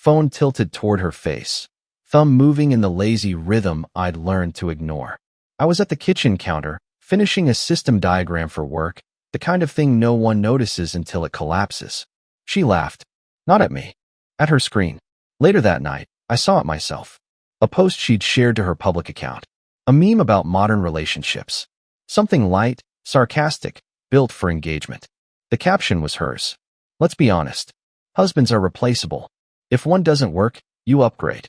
phone tilted toward her face, thumb moving in the lazy rhythm I'd learned to ignore. I was at the kitchen counter, finishing a system diagram for work, the kind of thing no one notices until it collapses. She laughed. Not at me. At her screen. Later that night, I saw it myself. A post she'd shared to her public account. A meme about modern relationships. Something light, sarcastic, built for engagement. The caption was hers. Let's be honest. Husbands are replaceable. If one doesn't work, you upgrade.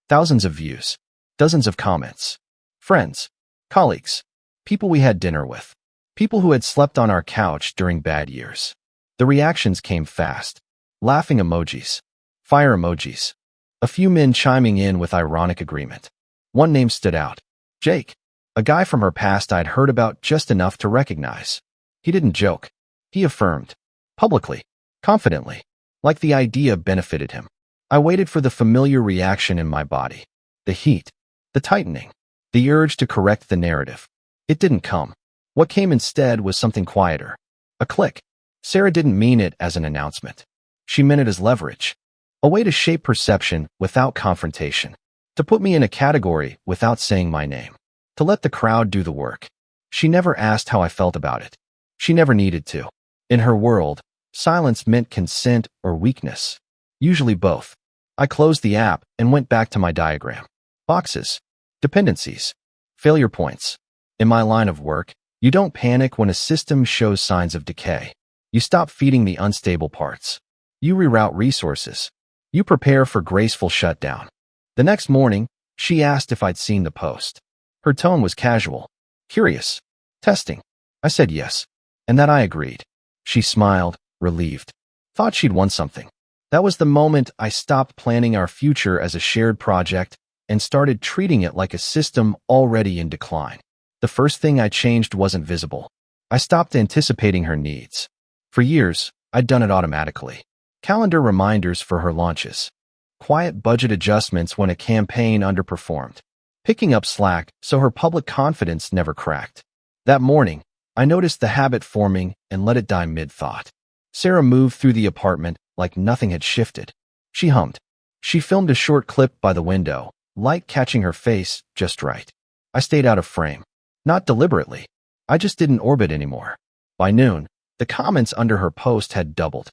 Thousands of views. Dozens of comments. Friends. Colleagues. People we had dinner with. People who had slept on our couch during bad years. The reactions came fast. Laughing emojis. Fire emojis. A few men chiming in with ironic agreement. One name stood out. Jake. A guy from her past I'd heard about just enough to recognize. He didn't joke. He affirmed. Publicly. Confidently. Like the idea benefited him. I waited for the familiar reaction in my body. The heat. The tightening. The urge to correct the narrative. It didn't come. What came instead was something quieter. A click. Sarah didn't mean it as an announcement. She meant it as leverage. A way to shape perception without confrontation. To put me in a category without saying my name. To let the crowd do the work. She never asked how I felt about it. She never needed to. In her world, silence meant consent or weakness. Usually both. I closed the app and went back to my diagram. Boxes. Dependencies. Failure points. In my line of work, you don't panic when a system shows signs of decay. You stop feeding the unstable parts. You reroute resources. You prepare for graceful shutdown. The next morning, she asked if I'd seen the post. Her tone was casual. Curious. Testing. I said yes. And that I agreed. She smiled, relieved. Thought she'd won something. That was the moment I stopped planning our future as a shared project and started treating it like a system already in decline. The first thing I changed wasn't visible. I stopped anticipating her needs. For years, I'd done it automatically. Calendar reminders for her launches. Quiet budget adjustments when a campaign underperformed. Picking up slack so her public confidence never cracked. That morning, I noticed the habit forming and let it die mid-thought. Sarah moved through the apartment like nothing had shifted. She hummed. She filmed a short clip by the window, light catching her face just right. I stayed out of frame. Not deliberately. I just didn't orbit anymore. By noon, the comments under her post had doubled.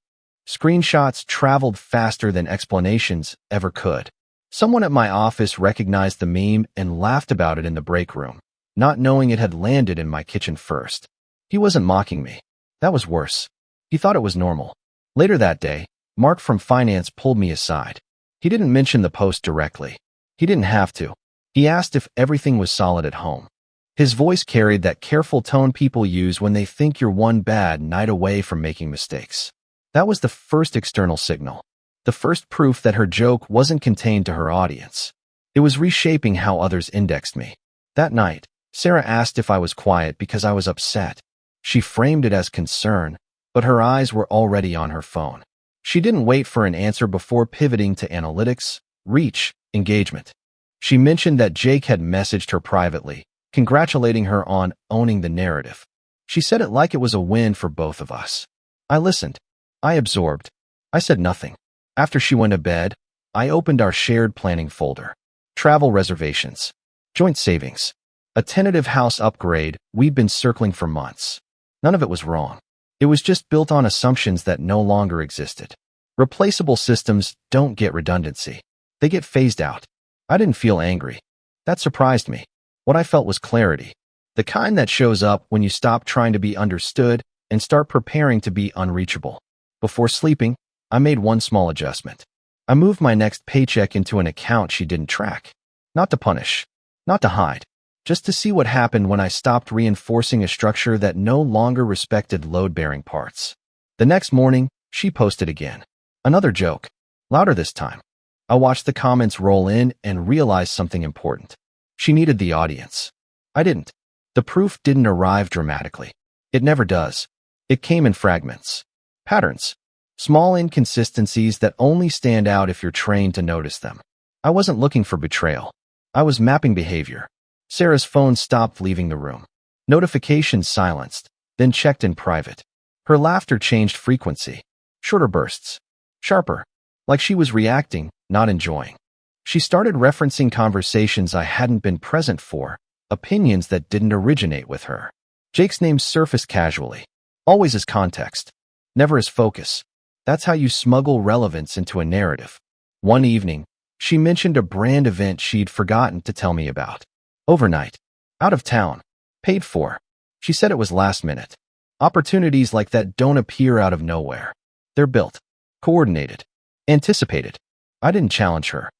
Screenshots traveled faster than explanations ever could. Someone at my office recognized the meme and laughed about it in the break room, not knowing it had landed in my kitchen first. He wasn't mocking me. That was worse. He thought it was normal. Later that day, Mark from finance pulled me aside. He didn't mention the post directly. He didn't have to. He asked if everything was solid at home. His voice carried that careful tone people use when they think you're one bad night away from making mistakes. That was the first external signal. The first proof that her joke wasn't contained to her audience. It was reshaping how others indexed me. That night, Sarah asked if I was quiet because I was upset. She framed it as concern, but her eyes were already on her phone. She didn't wait for an answer before pivoting to analytics, reach, engagement. She mentioned that Jake had messaged her privately, congratulating her on owning the narrative. She said it like it was a win for both of us. I listened. I absorbed. I said nothing. After she went to bed, I opened our shared planning folder. Travel reservations. Joint savings. A tentative house upgrade we'd been circling for months. None of it was wrong. It was just built on assumptions that no longer existed. Replaceable systems don't get redundancy. They get phased out. I didn't feel angry. That surprised me. What I felt was clarity. The kind that shows up when you stop trying to be understood and start preparing to be unreachable. Before sleeping, I made one small adjustment. I moved my next paycheck into an account she didn't track. Not to punish. Not to hide. Just to see what happened when I stopped reinforcing a structure that no longer respected load-bearing parts. The next morning, she posted again. Another joke. Louder this time. I watched the comments roll in and realized something important. She needed the audience. I didn't. The proof didn't arrive dramatically. It never does. It came in fragments. Patterns. Small inconsistencies that only stand out if you're trained to notice them. I wasn't looking for betrayal. I was mapping behavior. Sarah's phone stopped leaving the room. Notifications silenced, then checked in private. Her laughter changed frequency. Shorter bursts. Sharper. like she was reacting, not enjoying. She started referencing conversations I hadn't been present for, opinions that didn't originate with her. Jake's name surfaced casually, always as context, never as focus. That's how you smuggle relevance into a narrative. One evening, she mentioned a brand event she'd forgotten to tell me about. Overnight, out of town, paid for. She said it was last minute. Opportunities like that don't appear out of nowhere. They're built, coordinated, anticipated. I didn't challenge her.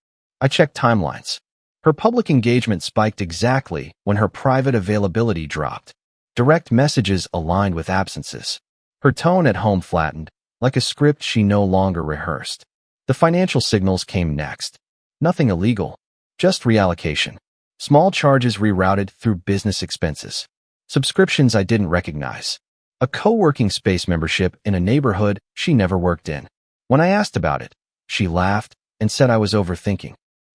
I checked timelines. Her public engagement spiked exactly when her private availability dropped. Direct messages aligned with absences. Her tone at home flattened, like a script she no longer rehearsed. The financial signals came next. Nothing illegal, just reallocation. Small charges rerouted through business expenses. Subscriptions I didn't recognize. A co-working space membership in a neighborhood she never worked in. When I asked about it, she laughed and said I was overthinking.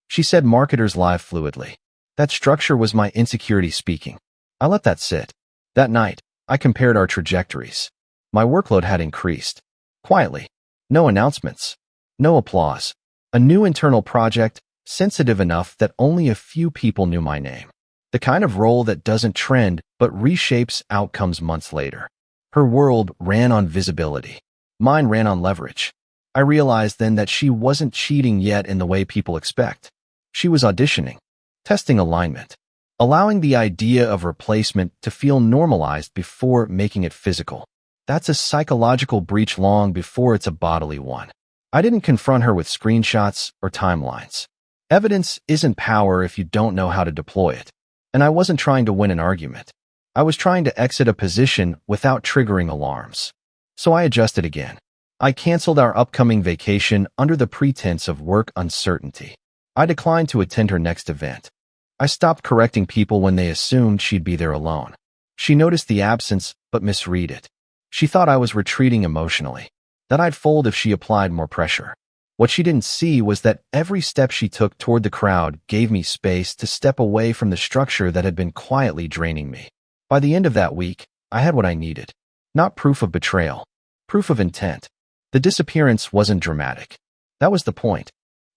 She said marketers lie fluidly. That structure was my insecurity speaking. I let that sit. That night, I compared our trajectories. My workload had increased. Quietly. No announcements. No applause. A new internal project, sensitive enough that only a few people knew my name. The kind of role that doesn't trend but reshapes outcomes months later. Her world ran on visibility. Mine ran on leverage. I realized then that she wasn't cheating yet in the way people expect. She was auditioning, testing alignment, allowing the idea of replacement to feel normalized before making it physical. That's a psychological breach long before it's a bodily one. I didn't confront her with screenshots or timelines. Evidence isn't power if you don't know how to deploy it. And I wasn't trying to win an argument. I was trying to exit a position without triggering alarms. So I adjusted again. I canceled our upcoming vacation under the pretense of work uncertainty. I declined to attend her next event. I stopped correcting people when they assumed she'd be there alone. She noticed the absence, but misread it. She thought I was retreating emotionally, that I'd fold if she applied more pressure. What she didn't see was that every step she took toward the crowd gave me space to step away from the structure that had been quietly draining me. By the end of that week, I had what I needed. Not proof of betrayal, proof of intent. The disappearance wasn't dramatic. That was the point.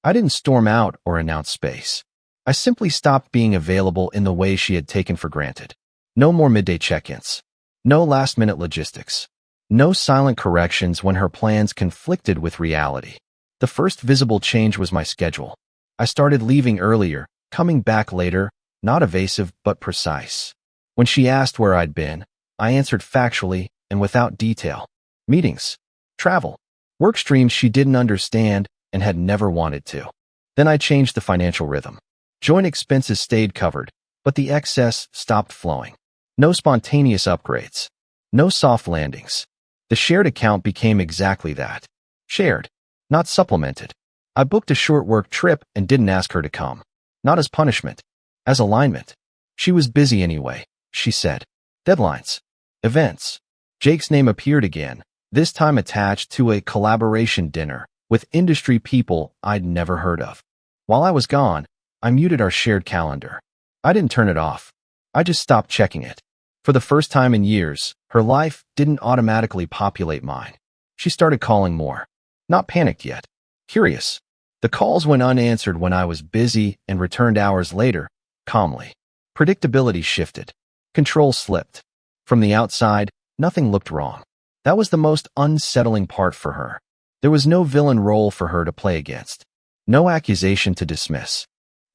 I didn't storm out or announce space. I simply stopped being available in the way she had taken for granted. No more midday check-ins. No last-minute logistics. No silent corrections when her plans conflicted with reality. The first visible change was my schedule. I started leaving earlier, coming back later, not evasive but precise. When she asked where I'd been, I answered factually and without detail. Meetings, travel, work streams she didn't understand and had never wanted to. Then I changed the financial rhythm. Joint expenses stayed covered, but the excess stopped flowing. No spontaneous upgrades. No soft landings. The shared account became exactly that. Shared, not supplemented. I booked a short work trip and didn't ask her to come. Not as punishment, as alignment. She was busy anyway, she said. Deadlines. Events. Jake's name appeared again, this time attached to a collaboration dinner with industry people I'd never heard of. While I was gone, I muted our shared calendar. I didn't turn it off. I just stopped checking it. For the first time in years, her life didn't automatically populate mine. She started calling more. Not panicked yet. Curious. The calls went unanswered when I was busy and returned hours later, calmly. Predictability shifted. Control slipped. From the outside, nothing looked wrong. That was the most unsettling part for her. There was no villain role for her to play against. No accusation to dismiss.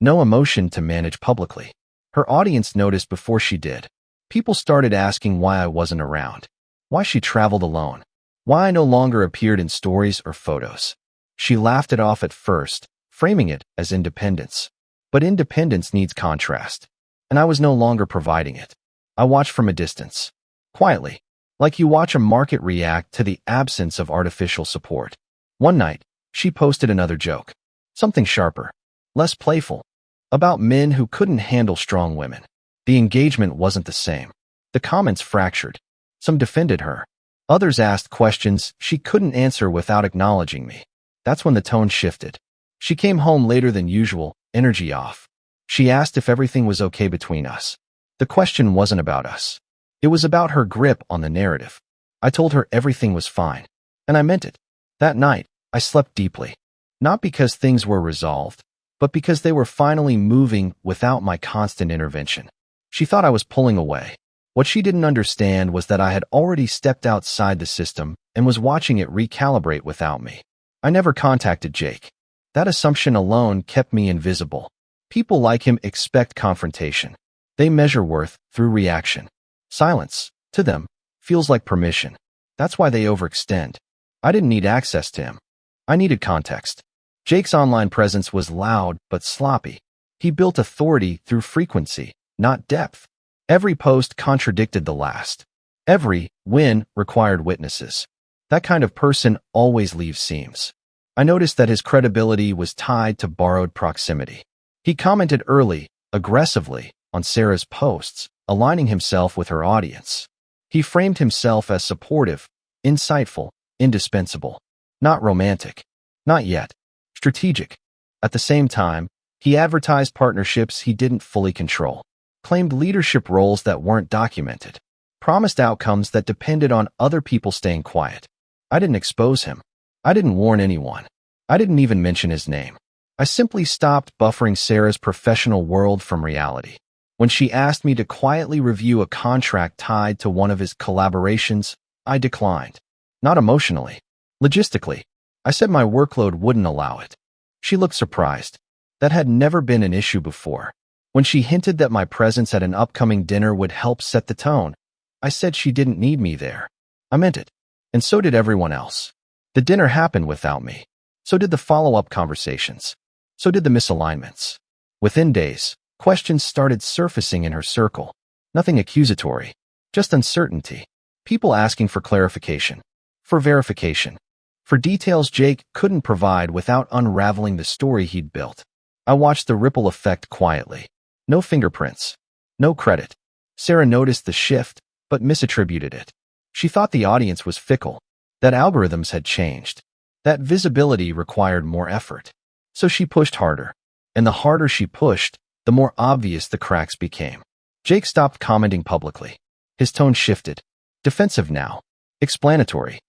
No emotion to manage publicly. Her audience noticed before she did. People started asking why I wasn't around. Why she traveled alone. Why I no longer appeared in stories or photos. She laughed it off at first, framing it as independence. But independence needs contrast. And I was no longer providing it. I watched from a distance. Quietly. Like you watch a market react to the absence of artificial support. One night, she posted another joke. Something sharper. Less playful. About men who couldn't handle strong women. The engagement wasn't the same. The comments fractured. Some defended her. Others asked questions she couldn't answer without acknowledging me. That's when the tone shifted. She came home later than usual, energy off. She asked if everything was okay between us. The question wasn't about us. It was about her grip on the narrative. I told her everything was fine. And I meant it. That night, I slept deeply. Not because things were resolved, but because they were finally moving without my constant intervention. She thought I was pulling away. What she didn't understand was that I had already stepped outside the system and was watching it recalibrate without me. I never contacted Jake. That assumption alone kept me invisible. People like him expect confrontation. They measure worth through reaction. Silence, to them, feels like permission. That's why they overextend. I didn't need access to him. I needed context. Jake's online presence was loud but sloppy. He built authority through frequency, not depth. Every post contradicted the last. Every win required witnesses. That kind of person always leaves seams. I noticed that his credibility was tied to borrowed proximity. He commented early, aggressively, on Sarah's posts, aligning himself with her audience. He framed himself as supportive, insightful, indispensable. Not romantic. Not yet. Strategic. At the same time, he advertised partnerships he didn't fully control. Claimed leadership roles that weren't documented. Promised outcomes that depended on other people staying quiet. I didn't expose him. I didn't warn anyone. I didn't even mention his name. I simply stopped buffering Sarah's professional world from reality. When she asked me to quietly review a contract tied to one of his collaborations, I declined. Not emotionally. Logistically. I said my workload wouldn't allow it. She looked surprised. That had never been an issue before. When she hinted that my presence at an upcoming dinner would help set the tone, I said she didn't need me there. I meant it. And so did everyone else. The dinner happened without me. So did the follow-up conversations. So did the misalignments. Within days, questions started surfacing in her circle. Nothing accusatory. Just uncertainty. People asking for clarification. For verification. For details Jake couldn't provide without unraveling the story he'd built. I watched the ripple effect quietly. No fingerprints. No credit. Sarah noticed the shift, but misattributed it. She thought the audience was fickle, that algorithms had changed, that visibility required more effort. So she pushed harder. And the harder she pushed, the more obvious the cracks became. Jake stopped commenting publicly. His tone shifted. Defensive now. Explanatory.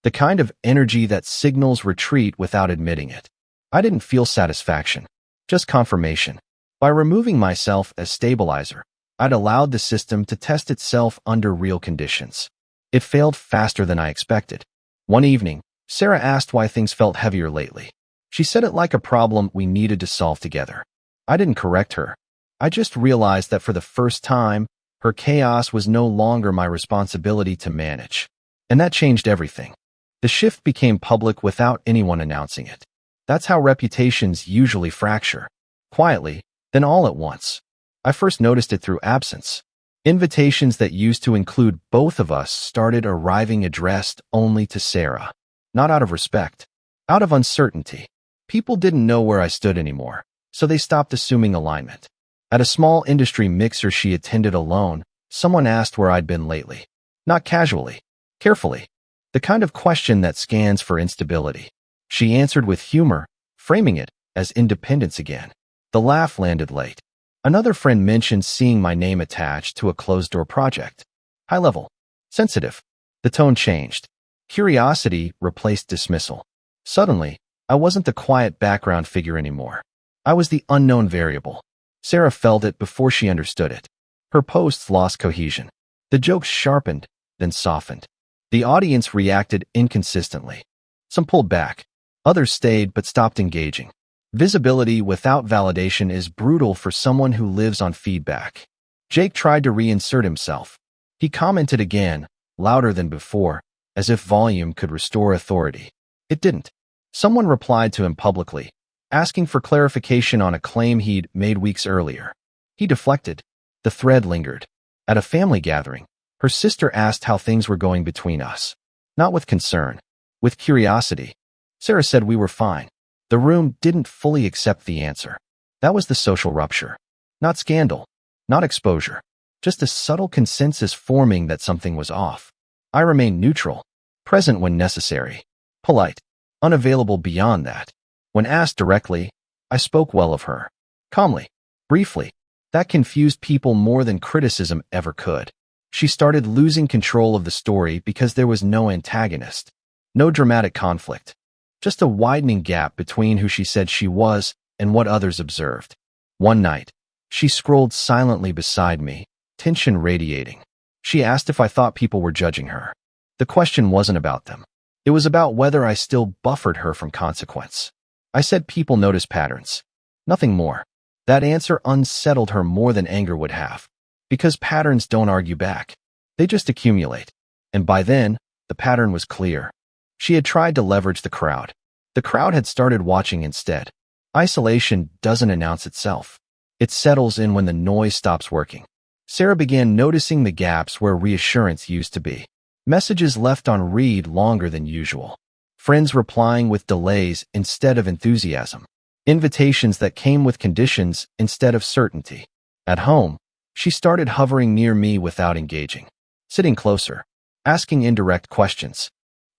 The kind of energy that signals retreat without admitting it. I didn't feel satisfaction. Just confirmation. By removing myself as stabilizer, I'd allowed the system to test itself under real conditions. It failed faster than I expected. One evening, Sarah asked why things felt heavier lately. She said it like a problem we needed to solve together. I didn't correct her. I just realized that for the first time, her chaos was no longer my responsibility to manage. And that changed everything. The shift became public without anyone announcing it. That's how reputations usually fracture. Quietly, then all at once. I first noticed it through absence. Invitations that used to include both of us started arriving addressed only to Sarah. Not out of respect. Out of uncertainty. People didn't know where I stood anymore, so they stopped assuming alignment. At a small industry mixer she attended alone, someone asked where I'd been lately. Not casually. Carefully. The kind of question that scans for instability. She answered with humor, framing it as independence again. The laugh landed late. Another friend mentioned seeing my name attached to a closed-door project. High level. Sensitive. The tone changed. Curiosity replaced dismissal. Suddenly, I wasn't the quiet background figure anymore. I was the unknown variable. Sarah felt it before she understood it. Her posts lost cohesion. The jokes sharpened, then softened. The audience reacted inconsistently. Some pulled back. Others stayed but stopped engaging. Visibility without validation is brutal for someone who lives on feedback. Jake tried to reinsert himself. He commented again, louder than before, as if volume could restore authority. It didn't. Someone replied to him publicly, asking for clarification on a claim he'd made weeks earlier. He deflected. The thread lingered. At a family gathering, her sister asked how things were going between us. Not with concern, with curiosity. Sarah said we were fine. The room didn't fully accept the answer. That was the social rupture. Not scandal, not exposure, just a subtle consensus forming that something was off. I remained neutral, present when necessary, polite, unavailable beyond that. When asked directly, I spoke well of her. Calmly, briefly. That confused people more than criticism ever could. She started losing control of the story because there was no antagonist. No dramatic conflict. just a widening gap between who she said she was and what others observed. One night, she scrolled silently beside me, tension radiating. She asked if I thought people were judging her. The question wasn't about them. It was about whether I still buffered her from consequence. I said people notice patterns. Nothing more. That answer unsettled her more than anger would have. Because patterns don't argue back. They just accumulate. And by then, the pattern was clear. She had tried to leverage the crowd. The crowd had started watching instead. Isolation doesn't announce itself. It settles in when the noise stops working. Sarah began noticing the gaps where reassurance used to be. Messages left on read longer than usual. Friends replying with delays instead of enthusiasm. Invitations that came with conditions instead of certainty. At home, she started hovering near me without engaging. Sitting closer. Asking indirect questions.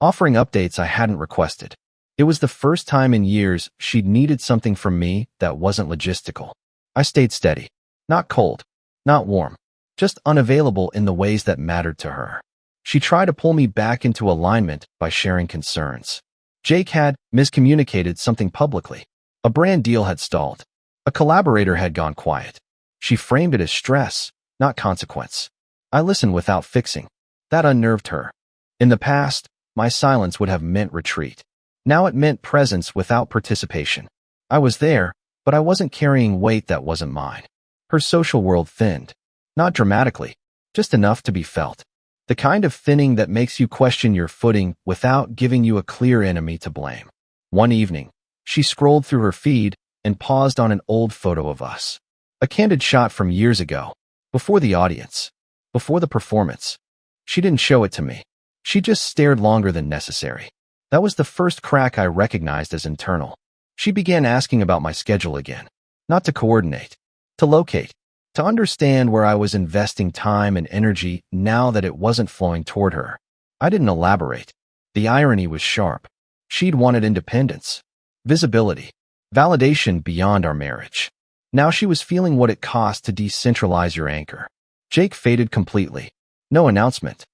Offering updates I hadn't requested. It was the first time in years she'd needed something from me that wasn't logistical. I stayed steady. Not cold. Not warm. Just unavailable in the ways that mattered to her. She tried to pull me back into alignment by sharing concerns. Jake had miscommunicated something publicly. A brand deal had stalled. A collaborator had gone quiet. She framed it as stress, not consequence. I listened without fixing. That unnerved her. In the past, my silence would have meant retreat. Now it meant presence without participation. I was there, but I wasn't carrying weight that wasn't mine. Her social world thinned. Not dramatically, just enough to be felt. The kind of thinning that makes you question your footing without giving you a clear enemy to blame. One evening, she scrolled through her feed and paused on an old photo of us. A candid shot from years ago, before the audience, before the performance. She didn't show it to me. She just stared longer than necessary. That was the first crack I recognized as internal. She began asking about my schedule again. Not to coordinate, to locate, to understand where I was investing time and energy now that it wasn't flowing toward her. I didn't elaborate. The irony was sharp. She'd wanted independence, visibility, validation beyond our marriage. Now she was feeling what it cost to decentralize your anchor. Jake faded completely. No announcement.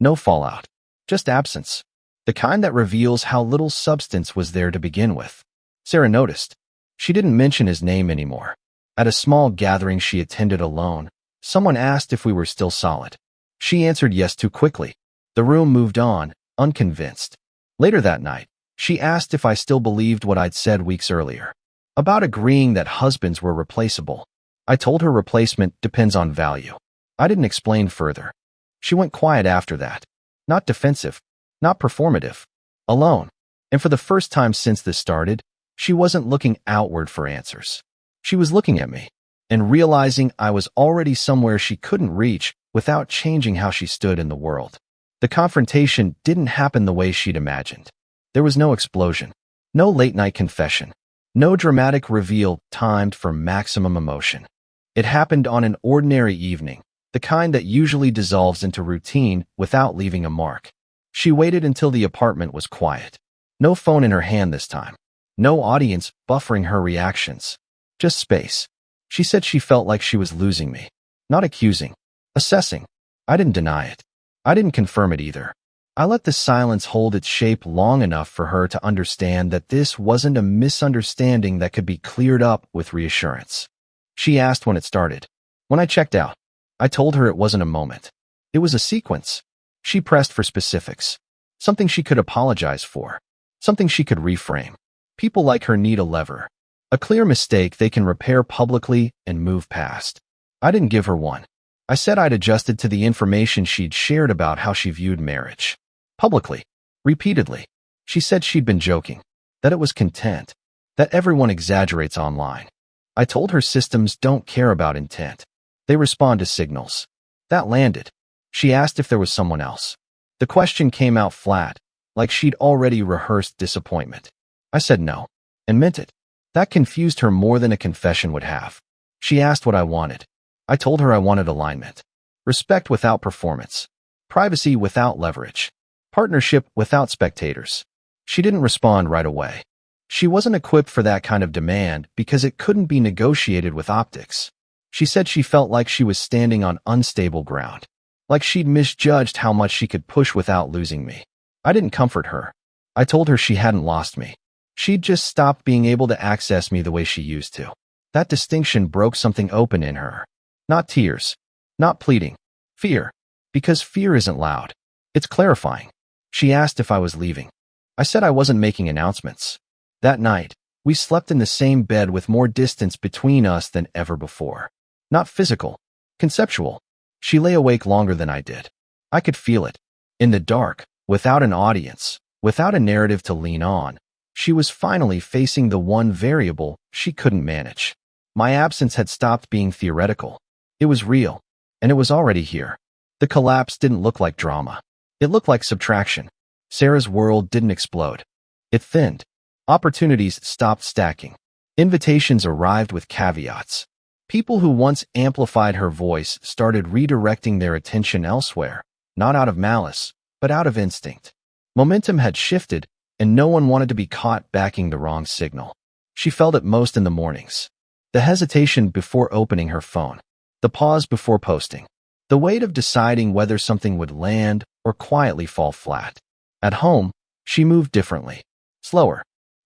No fallout. Just absence. The kind that reveals how little substance was there to begin with. Sarah noticed. She didn't mention his name anymore. At a small gathering she attended alone, someone asked if we were still solid. She answered yes too quickly. The room moved on, unconvinced. Later that night, she asked if I still believed what I'd said weeks earlier. About agreeing that husbands were replaceable. I told her replacement depends on value. I didn't explain further. She went quiet after that. Not defensive. Not performative. Alone. And for the first time since this started, she wasn't looking outward for answers. She was looking at me and realizing I was already somewhere she couldn't reach without changing how she stood in the world. The confrontation didn't happen the way she'd imagined. There was no explosion. No late-night confession. No dramatic reveal timed for maximum emotion. It happened on an ordinary evening, the kind that usually dissolves into routine without leaving a mark. She waited until the apartment was quiet. No phone in her hand this time. No audience buffering her reactions. Just space. She said she felt like she was losing me. Not accusing. Assessing. I didn't deny it. I didn't confirm it either. I let the silence hold its shape long enough for her to understand that this wasn't a misunderstanding that could be cleared up with reassurance. She asked when it started. When I checked out, I told her it wasn't a moment. It was a sequence. She pressed for specifics. Something she could apologize for. Something she could reframe. People like her need a lever. A clear mistake they can repair publicly and move past. I didn't give her one. I said I'd adjusted to the information she'd shared about how she viewed marriage. Publicly. Repeatedly. She said she'd been joking. That it was content. That everyone exaggerates online. I told her systems don't care about intent. They respond to signals. That landed. She asked if there was someone else. The question came out flat, like she'd already rehearsed disappointment. I said no, and meant it. That confused her more than a confession would have. She asked what I wanted. I told her I wanted alignment. Respect without performance. Privacy without leverage. Partnership without spectators. She didn't respond right away. She wasn't equipped for that kind of demand because it couldn't be negotiated with optics. She said she felt like she was standing on unstable ground. Like she'd misjudged how much she could push without losing me. I didn't comfort her. I told her she hadn't lost me. She'd just stopped being able to access me the way she used to. That distinction broke something open in her. Not tears. Not pleading. Fear. Because fear isn't loud. It's clarifying. She asked if I was leaving. I said I wasn't making announcements. That night, we slept in the same bed with more distance between us than ever before. Not physical. Conceptual. She lay awake longer than I did. I could feel it. In the dark, without an audience, without a narrative to lean on, she was finally facing the one variable she couldn't manage. My absence had stopped being theoretical. It was real, and it was already here. The collapse didn't look like drama. It looked like subtraction. Sarah's world didn't explode. It thinned. Opportunities stopped stacking. Invitations arrived with caveats. People who once amplified her voice started redirecting their attention elsewhere, not out of malice, but out of instinct. Momentum had shifted, and no one wanted to be caught backing the wrong signal. She felt it most in the mornings. The hesitation before opening her phone. The pause before posting. The weight of deciding whether something would land or quietly fall flat. At home, she moved differently. Slower.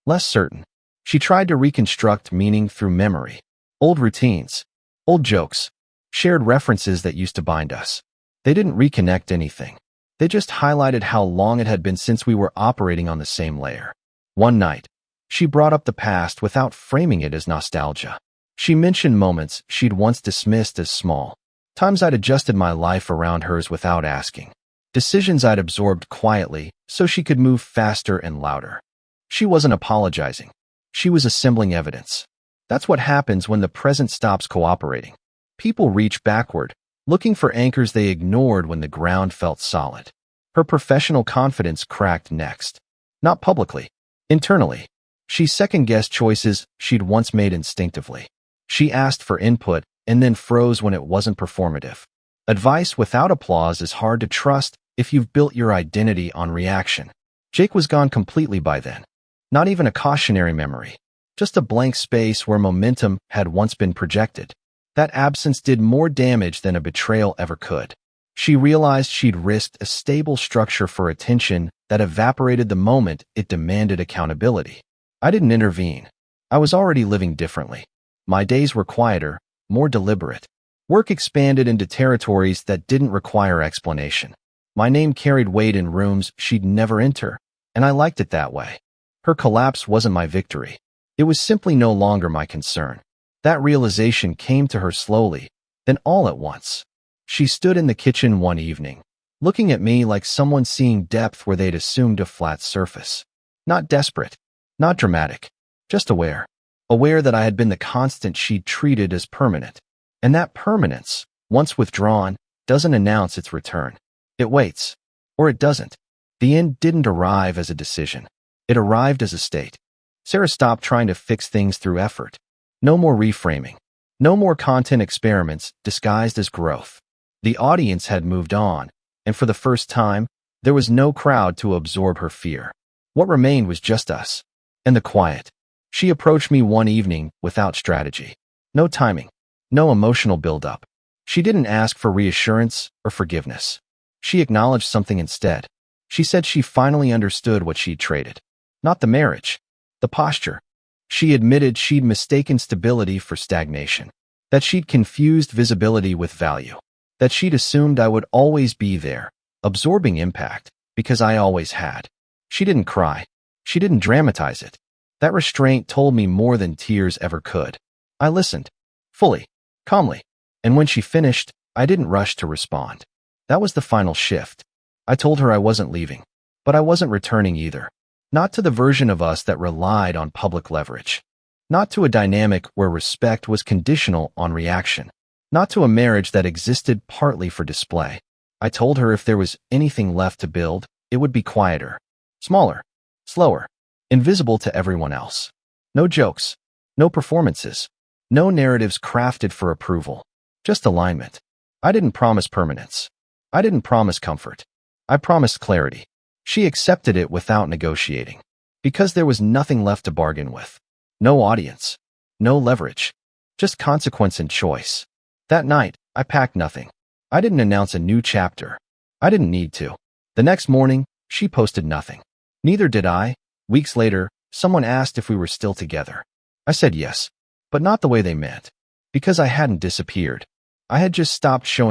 Less certain. She tried to reconstruct meaning through memory. Old routines. Old jokes. Shared references that used to bind us. They didn't reconnect anything. They just highlighted how long it had been since we were operating on the same layer. One night, she brought up the past without framing it as nostalgia. She mentioned moments she'd once dismissed as small. Times I'd adjusted my life around hers without asking. Decisions I'd absorbed quietly so she could move faster and louder. She wasn't apologizing. She was assembling evidence. That's what happens when the present stops cooperating. People reach backward, looking for anchors they ignored when the ground felt solid. Her professional confidence cracked next. Not publicly. Internally. She second-guessed choices she'd once made instinctively. She asked for input and then froze when it wasn't performative. Advice without applause is hard to trust if you've built your identity on reaction. Jake was gone completely by then. Not even a cautionary memory. Just a blank space where momentum had once been projected. That absence did more damage than a betrayal ever could. She realized she'd risked a stable structure for attention that evaporated the moment it demanded accountability. I didn't intervene. I was already living differently. My days were quieter, more deliberate. Work expanded into territories that didn't require explanation. My name carried weight in rooms she'd never enter, and I liked it that way. Her collapse wasn't my victory. It was simply no longer my concern. That realization came to her slowly, then all at once. She stood in the kitchen one evening, looking at me like someone seeing depth where they'd assumed a flat surface. Not desperate, not dramatic, just aware. Aware that I had been the constant she'd treated as permanent. And that permanence, once withdrawn, doesn't announce its return. It waits. Or it doesn't. The end didn't arrive as a decision. It arrived as a state. Sarah stopped trying to fix things through effort. No more reframing. No more content experiments disguised as growth. The audience had moved on, and for the first time, there was no crowd to absorb her fear. What remained was just us. And the quiet. She approached me one evening without strategy. No timing. No emotional buildup. She didn't ask for reassurance or forgiveness. She acknowledged something instead. She said she finally understood what she'd traded. Not the marriage. The posture. She admitted she'd mistaken stability for stagnation. That she'd confused visibility with value. That she'd assumed I would always be there, absorbing impact, because I always had. She didn't cry. She didn't dramatize it. That restraint told me more than tears ever could. I listened. Fully. Calmly. And when she finished, I didn't rush to respond. That was the final shift. I told her I wasn't leaving. But I wasn't returning either. Not to the version of us that relied on public leverage. Not to a dynamic where respect was conditional on reaction. Not to a marriage that existed partly for display. I told her if there was anything left to build, it would be quieter. Smaller. Slower. Invisible to everyone else. No jokes. No performances. No narratives crafted for approval. Just alignment. I didn't promise permanence. I didn't promise comfort. I promised clarity. She accepted it without negotiating. Because there was nothing left to bargain with. No audience. No leverage. Just consequence and choice. That night, I packed nothing. I didn't announce a new chapter. I didn't need to. The next morning, she posted nothing. Neither did I. Weeks later, someone asked if we were still together. I said yes, but not the way they meant. Because I hadn't disappeared. I had just stopped showing